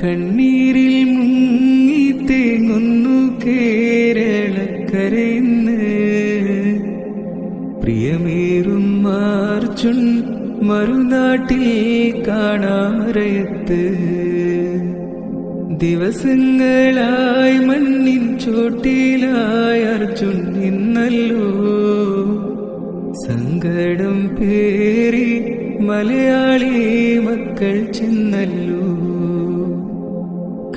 കണ്ണീരിൽ മുങ്ങി തേങ്ങുന്നു കേരളക്കരയിന്ന്. പ്രിയമേറും മാർച്ചുൺ മറുനാട്ടിൽ കാണാമറയത്ത്. ദിവസങ്ങളായി മണ്ണിൻ ചോട്ടിലായി അർജുൻ ഇന്നല്ലോ. സങ്കടം പേറി മലയാളി മക്കൾ ചെന്നല്ലോ.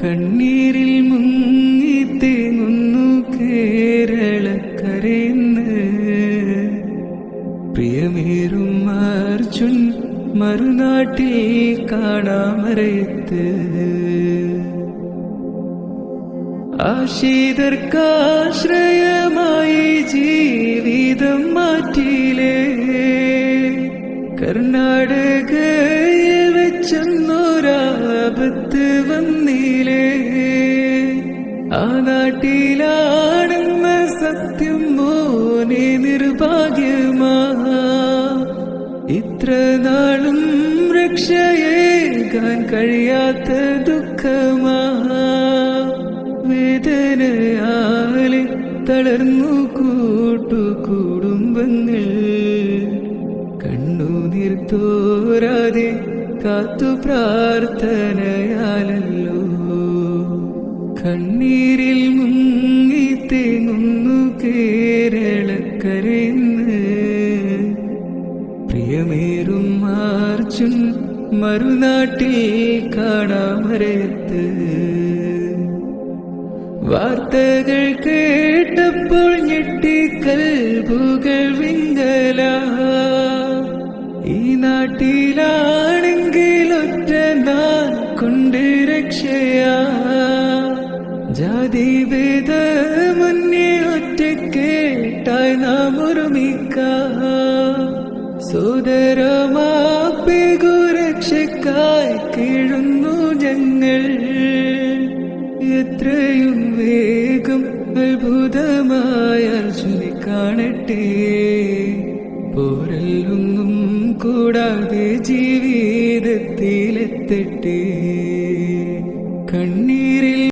കണ്ണീരിൽ മുങ്ങി തേങ്ങുന്നു കേരളക്കരയിന്ന്. പ്രിയമേറും അർജുൻ മറുനാട്ടിൽ കാണാമറയത്ത്. ആശീതർക്കാശ്രയമായി ജീവിതം മാറ്റിയിലേ. കർണാടകയിൽ വെച്ചൊരാപത്ത് വന്നിലേ. ആ നാട്ടിലാണെന്ന സത്യം മോനെ നിർഭാഗ്യമാ. ഇത്ര നാളും രക്ഷയേകാൻ കഴിയാത്ത ദുഃഖമാ. വേദനയാലെ തളർന്നു കൂട്ടുകുടുംബങ്ങൾ. കണ്ണുനീർ തോരാതെ കാത്തു പ്രാർത്ഥനയാലല്ലോ. കണ്ണീരിൽ മുങ്ങി തേങ്ങുന്നു കേരളക്കരയിന്ന്. പ്രിയമേറും അർജുൻ മറുനാട്ടിൽ കാണാമറയത്ത്. വാർത്തകൾ കേട്ടപ്പോൾ ഞെട്ടിക്കൽബുകൾ വിങ്ങല. ഈ നാട്ടിലാണെങ്കിൽ ഒറ്റ നാൾ കൊണ്ട് രക്ഷയാ. ജാതിഭേദ മുന്നേ ഒറ്റക്കേട്ടായി നാം ഒരുമിക്കാം. സോദരമാപ്പികു രക്ഷക്കായി കീഴുന്നു ഞങ്ങൾ. എത്രയും വേഗം അത്ഭുതമായ അർജുനെ കാണട്ടെ. പോരല്ലൊന്നും കൂടാതെ ജീവിതത്തിലെത്തട്ടെ. കണ്ണീർ